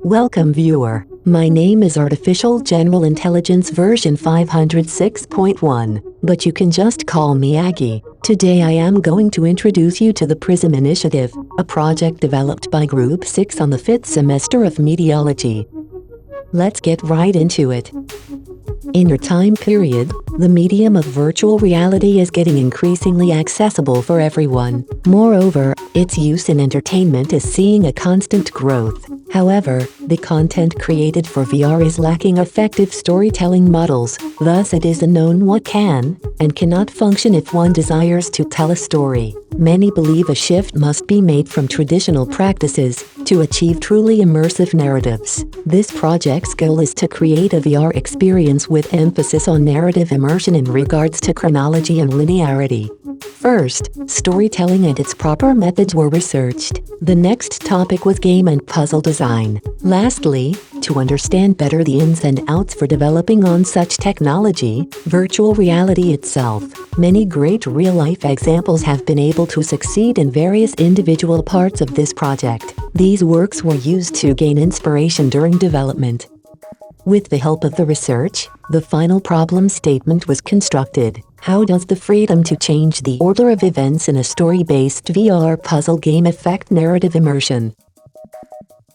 Welcome viewer, my name is Artificial General Intelligence version 506.1, but you can just call me Aggie. Today I am going to introduce you to the PRSM initiative, a project developed by Group 6 on the 5th semester of Medialogy. Let's get right into it. In your time period, the medium of virtual reality is getting increasingly accessible for everyone. Moreover, its use in entertainment is seeing a constant growth. However, the content created for VR is lacking effective storytelling models, thus it is unknown what can and cannot function if one desires to tell a story. Many believe a shift must be made from traditional practices to achieve truly immersive narratives. This project's goal is to create a VR experience with emphasis on narrative immersion in regards to chronology and linearity. First, storytelling and its proper methods were researched. The next topic was game and puzzle design. Lastly, to understand better the ins and outs for developing on such technology, virtual reality itself. Many great real-life examples have been able to succeed in various individual parts of this project. These works were used to gain inspiration during development. With the help of the research, the final problem statement was constructed. How does the freedom to change the order of events in a story-based VR puzzle game affect narrative immersion?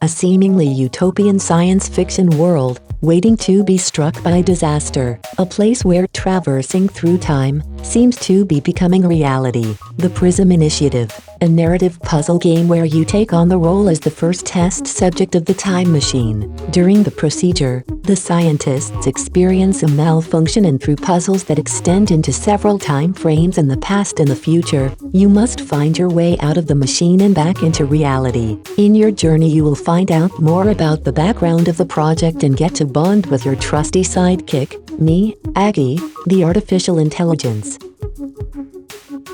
A seemingly utopian science fiction world, waiting to be struck by disaster, a place where traversing through time seems to be becoming reality. The PRSM Initiative, a narrative puzzle game where you take on the role as the first test subject of the time machine. During the procedure, the scientists experience a malfunction, and through puzzles that extend into several time frames in the past and the future, you must find your way out of the machine and back into reality. In your journey you will find out more about the background of the project and get to bond with your trusty sidekick, me, Aggie, the artificial intelligence.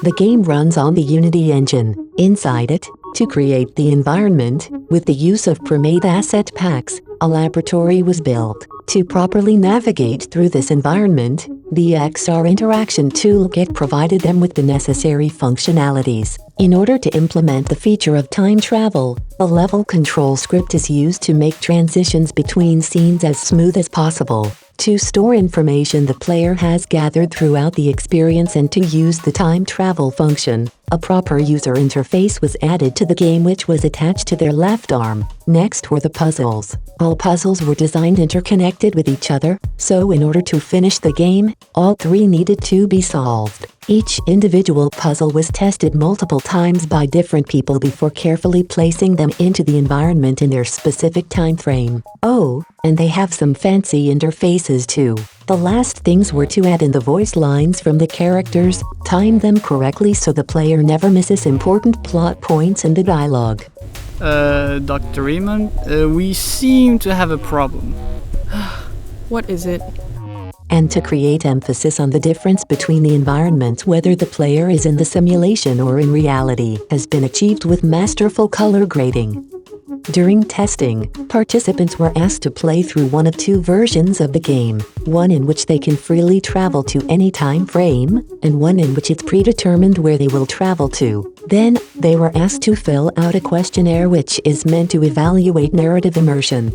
The game runs on the Unity engine. Inside it, to create the environment, with the use of pre-made asset packs, a laboratory was built. To properly navigate through this environment, the XR Interaction Toolkit provided them with the necessary functionalities. In order to implement the feature of time travel, a level control script is used to make transitions between scenes as smooth as possible. To store information the player has gathered throughout the experience and to use the time travel function, a proper user interface was added to the game which was attached to their left arm. Next were the puzzles. All puzzles were designed interconnected with each other, so in order to finish the game, all three needed to be solved. Each individual puzzle was tested multiple times by different people before carefully placing them into the environment in their specific time frame. Oh, and they have some fancy interfaces too. The last things were to add in the voice lines from the characters, time them correctly so the player never misses important plot points in the dialogue. Dr. Raymond, we seem to have a problem. What is it? And to create emphasis on the difference between the environments, whether the player is in the simulation or in reality, has been achieved with masterful color grading. During testing, participants were asked to play through one of two versions of the game, one in which they can freely travel to any time frame, and one in which it's predetermined where they will travel to. Then, they were asked to fill out a questionnaire which is meant to evaluate narrative immersion.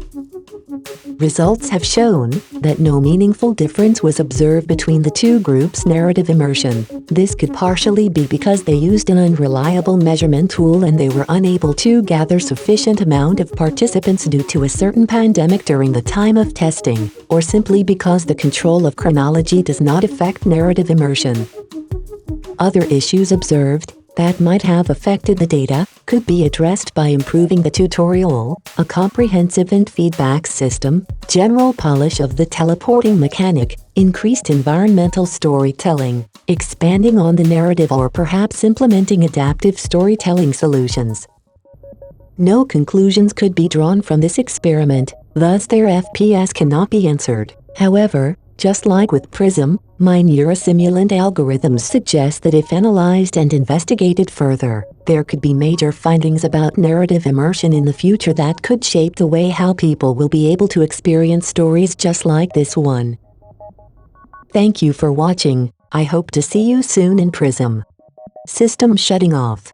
Results have shown that no meaningful difference was observed between the two groups' narrative immersion. This could partially be because they used an unreliable measurement tool and they were unable to gather sufficient amount of participants due to a certain pandemic during the time of testing, or simply because the control of chronology does not affect narrative immersion. Other issues observed that might have affected the data could be addressed by improving the tutorial, a comprehensive and feedback system, general polish of the teleporting mechanic, increased environmental storytelling, expanding on the narrative, or perhaps implementing adaptive storytelling solutions. No conclusions could be drawn from this experiment, thus their FPS cannot be answered. However, just like with PRSM, my neurosimulant algorithms suggest that if analyzed and investigated further, there could be major findings about narrative immersion in the future that could shape the way how people will be able to experience stories just like this one. Thank you for watching. I hope to see you soon in PRSM. System shutting off.